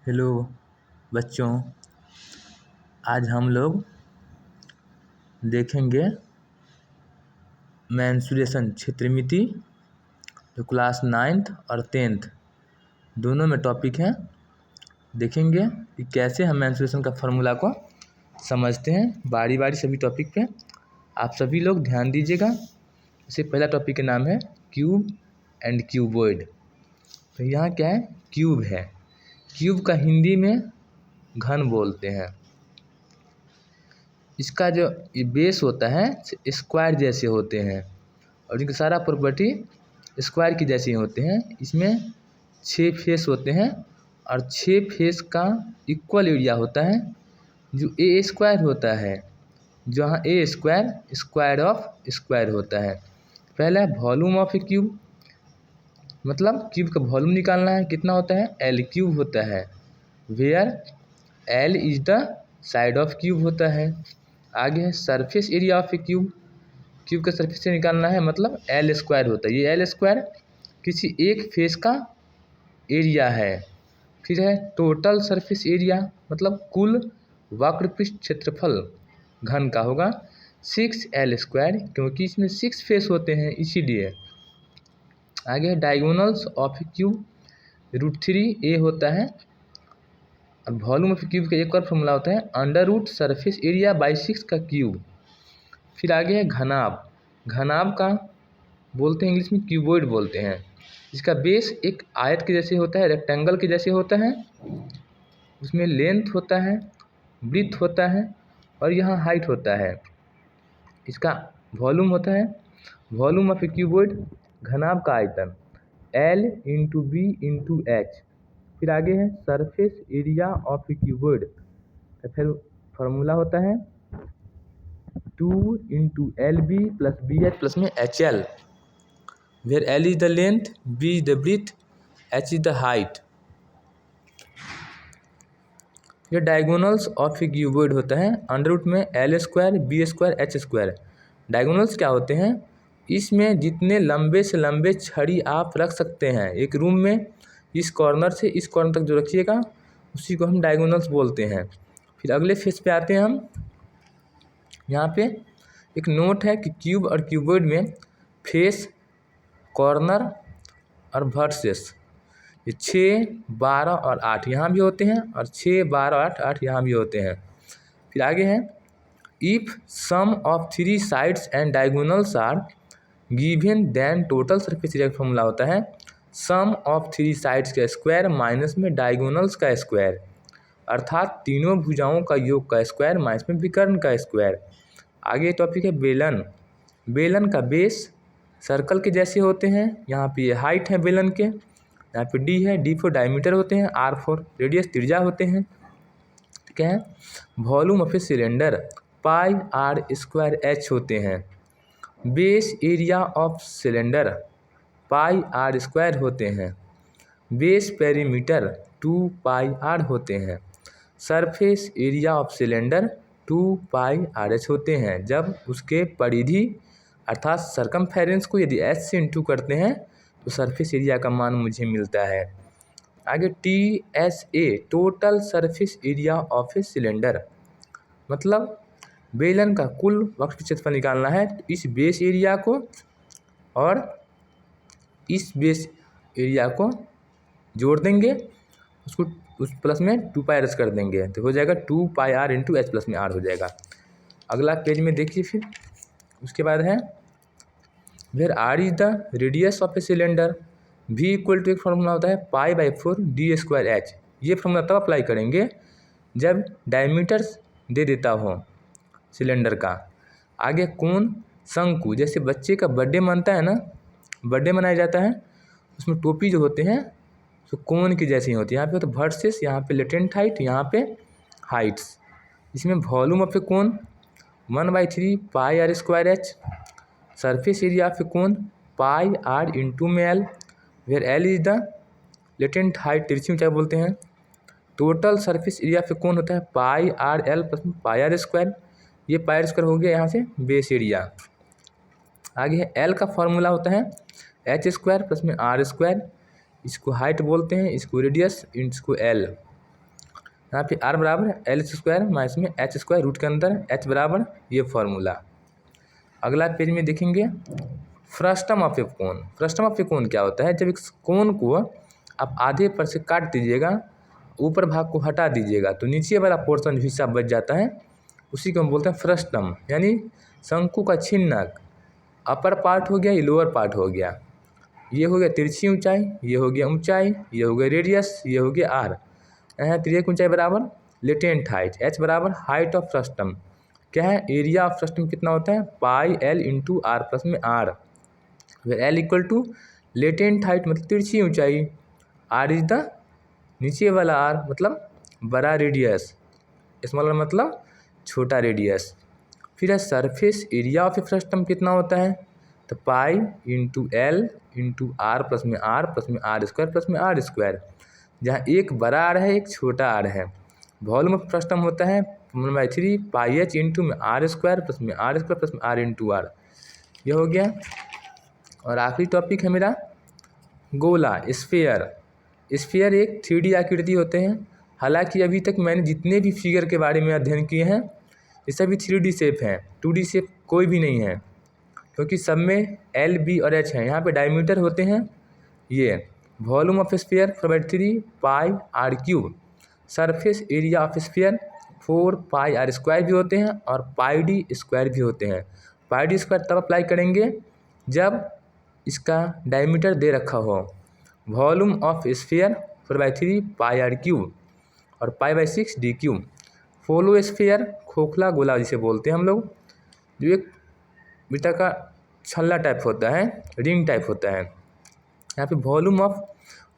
Hello बच्चों, आज हम लोग देखेंगे मेंस्ट्रुएशन क्षेत्रमिति जो क्लास 9th और 10th दोनों में टॉपिक है। देखेंगे कि कैसे हम मेंस्ट्रुएशन का फार्मूला को समझते हैं। बारी बारी सभी टॉपिक पे आप सभी लोग ध्यान दीजिएगा। इससे पहला टॉपिक का नाम है क्यूब एंड क्यूबॉइड। तो यहाँ क्या है, क्यूब है। क्यूब का हिंदी में घन बोलते हैं। इसका जो बेस होता है स्क्वायर जैसे होते हैं और इनका सारा प्रॉपर्टी स्क्वायर की जैसे होते हैं। इसमें 6 फेस होते हैं और 6 फेस का इक्वल एरिया होता है जो ए स्क्वायर होता है, जहाँ a square square of square होता है। पहला है वॉल्यूम ऑफ ए क्यूब, मतलब क्यूब का वॉल्यूम निकालना है। कितना होता है, एल क्यूब होता है, where L is the side of cube होता है। आगे है surface area of a cube, cube का सरफेस से निकालना है, मतलब एल स्क्वायर होता है। ये एल स्क्वायर किसी एक फेस का एरिया है। फिर है टोटल सरफेस एरिया, मतलब कुल वक्रपृष्ठ क्षेत्रफल घन का होगा 6L स्क्वायर, क्योंकि इसमें 6 फेस होते हैं इसीलिए। आगे है diagonals of a cube, √3a होता है। और वॉल्यूम ऑफ क्यूब का एक और फॉर्मूला होता है under root surface area by 6 का क्यूब। फिर आगे है घनाभ। घनाभ का बोलते हैं इंग्लिश में क्यूबॉइड बोलते हैं। इसका बेस एक आयत के जैसे होता है, रेक्टेंगल के जैसे होता है। उसमें लेंथ होता है, ब्रीथ होता है और यहाँ हाइट होता है। इसका वॉल्यूम होता है, वॉल्यूम ऑफ ए क्यूबॉइड घनाभ का आयतन L into B into H. फिर आगे है surface area of a cuboid, फिर फार्मूला होता है 2 into LB plus BH plus में HL, where L is the length, B is the breadth, H is the height. ये डायगोनल्स ऑफ ए क्यूबॉइड होता है अंडर रूट में L square B square H square. Diagonals क्या होते हैं, इसमें जितने लंबे से लंबे छड़ी आप रख सकते हैं एक रूम में, इस कॉर्नर से इस कॉर्नर तक जो रखिएगा उसी को हम डायगोनल्स बोलते हैं। फिर अगले फेस पे आते हैं हम। यहाँ पे एक नोट है कि क्यूब और क्यूबॉइड में फेस, कॉर्नर और वर्सेस ये 6, 12 और 8 यहाँ भी होते हैं और 6, 12, 8 यहाँ भी होते हैं। फिर आगे है if sum of 3 sides and diagonals are given then total surface area का फॉर्मूला होता है सम ऑफ 3 साइड्स का स्क्वायर माइनस में डायगोनल्स का स्क्वायर, अर्थात तीनों भुजाओं का योग का स्क्वायर माइनस में विकर्ण का स्क्वायर। आगे टॉपिक है बेलन। बेलन का बेस सर्कल के जैसे होते हैं। यहाँ पे ये हाइट है बेलन के, यहाँ पे D है, D4 डायमीटर होते हैं, R4 रेडियस त्रिज्या होते हैं। क्या है, volume of a cylinder πr² होते हैं। Base area of cylinder πr² होते हैं। बेस पेरीमीटर 2πr होते हैं। Surface area of cylinder 2πRH होते हैं। जब उसके परिधि अर्थात सरकमफेरेंस को यदि H से इंटू करते हैं तो सरफेस एरिया का मान मुझे मिलता है। आगे TSA total surface area of a cylinder, मतलब बेलन का कुल वक्र क्षेत्रफल निकालना है। तो इस बेस एरिया को और इस बेस एरिया को जोड़ देंगे, उसको उस प्लस में 2πr कर देंगे तो हो जाएगा 2πr इंटू H प्लस में R हो जाएगा। अगला पेज में देखिए। फिर उसके बाद है where R is the radius of a cylinder, V equal to एक फॉर्मूला होता है π/4 D²H। ये फॉर्मूला तब अप्लाई करेंगे जब डायमीटर दे देता हो सिलेंडर का। आगे कोण शंकु, जैसे बच्चे का बर्थडे मनता है ना, बर्थडे मनाया जाता है, उसमें टोपी जो होते हैं तो कोण की जैसी होती है। यहाँ पे तो वर्सेस, यहाँ पे लेटेंट हाइट, यहाँ पे हाइट्स। इसमें वॉल्यूम ऑफ ए कोण 1/3 πr²H। Surface area of a कोण πr इंटू में L, where L is the latent height, तिरछी ऊंचाई बोलते हैं। Total surface area of a cone होता है πrL प्लस πr²। ये πr² हो गया यहाँ से बेस एरिया। आगे है L का फॉर्मूला होता है H² प्लस में R²। इसको हाइट बोलते हैं, इसको रेडियस, इसको L। यहाँ पे r बराबर एल स्क्वायर माइनस में एच स्क्वायर रूट के अंदर h बराबर ये फॉर्मूला। अगला पेज में देखेंगे frustum of a cone. Frustum of a cone क्या होता है? जब इस कोन को आप आधे पर से काट दीजिएगा, ऊपर भाग को हटा दीजिएगा तो नीचे वाला पोर्शन हिस्सा बच जाता है, उसी को हम बोलते हैं फ्रस्टम, यानी शंकु का छिन्नक। अपर पार्ट हो गया, ये लोअर पार्ट हो गया, ये हो गया तिरछी ऊंचाई, ये हो गया ऊंचाई, ये हो गया रेडियस, ये हो गया आर। यहाँ तिर्यक ऊंचाई बराबर लेटेंट हाइट, एच बराबर हाइट ऑफ फ्रस्टम। क्या है? एरिया ऑफ फ्रस्टम कितना होता है? Pi L into R plus में आर, फिर L equal to latent height मतलब तिरछी ऊंचाई, आर इज द नीचे वाला आर मतलब बड़ा रेडियस, स्मॉलर मतलब छोटा रेडियस। फिर है surface area of a frustum कितना होता है? तो pi into L into R plus में आर स्क्वायर प्लस में आर स्क्वायर, जहाँ एक बड़ा आर है एक छोटा आर है। वॉल्यूम ऑफ फ्रस्टम होता है 1/3 पाई एच इंटू में आर स्क्वायर प्लस में आर इंटू आर, ये हो गया। और आखिरी टॉपिक है मेरा गोला, स्फीयर। स्फीयर एक 3D आकृति होते हैं। हालांकि अभी तक मैंने जितने भी फिगर के बारे में अध्ययन किए हैं ये सभी 3D शेप हैं, 2D शेप कोई भी नहीं है, क्योंकि सब में एल बी और एच हैं। यहाँ पे डायमीटर होते हैं ये। Volume of sphere 4/3 pi R cube. Surface area of sphere 4 pi R square भी होते हैं और पाई डी स्क्वायर भी होते हैं। पाई डी स्क्वायर तब अप्लाई करेंगे जब इसका डायमीटर दे रखा हो। Volume of sphere 4/3 pi R cube और पाई/6 डी क्यूब। फोलो स्फीयर खोखला गोला जिसे बोलते हैं हम लोग, जो एक बीटा का छल्ला टाइप होता है, रिंग टाइप होता है। यहाँ पे वॉल्यूम ऑफ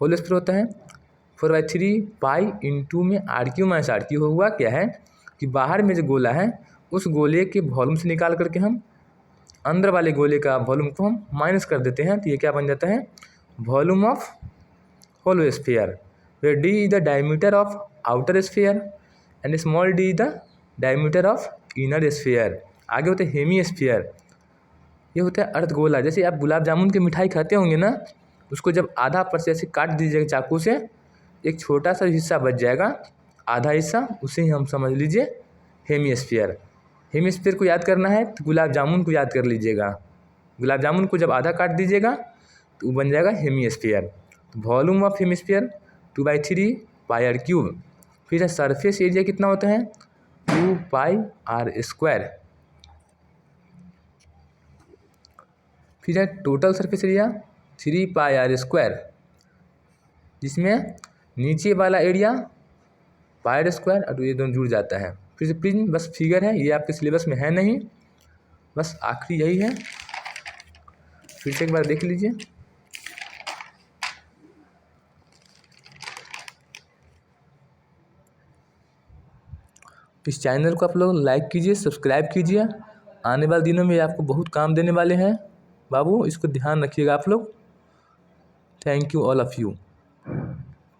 होल स्फीयर होता है 4/3 पाई इंटू में R cube minus R cube. हुआ क्या है कि बाहर में जो गोला है उस गोले के वॉल्यूम से निकाल करके हम अंदर वाले गोले का वॉल्यूम को हम माइनस कर देते हैं, तो ये क्या बन जाता है? Volume of hollow sphere, where D is the diameter of outer sphere and small D is the diameter of inner sphere. आगे होते हैं हेमी स्फीयर, ये होता है अर्धगोला। जैसे आप गुलाब जामुन की मिठाई खाते होंगे ना, उसको जब आधा पर से ऐसे काट दीजिएगा चाकू से, एक छोटा सा हिस्सा बच जाएगा, आधा हिस्सा, उसे ही हम समझ लीजिए हेमी स्फीयर। हेमी स्फीयर को याद करना है तो गुलाब जामुन को याद कर लीजिएगा। गुलाब जामुन को जब आधा काट दीजिएगा तो वो बन जाएगा hemisphere. Volume of hemisphere 2/3 pi R cube. फिर है सरफेस एरिया कितना होता है? 2 पाई आर स्क्वायर। फिर है total surface area 3 pi R square, जिसमें नीचे वाला एरिया पाई आर स्क्वायर और ये दोनों जुड़ जाता है। फिर से प्रिज्म बस फिगर है, ये आपके सिलेबस में है नहीं, बस आखिरी यही है। फिर से एक बार देख लीजिए। इस चैनल को आप लोग लाइक कीजिए, सब्सक्राइब कीजिए, आने वाले दिनों में आपको बहुत काम देने वाले हैं बाबू, इसको ध्यान रखिएगा आप लोग। Thank you all of you.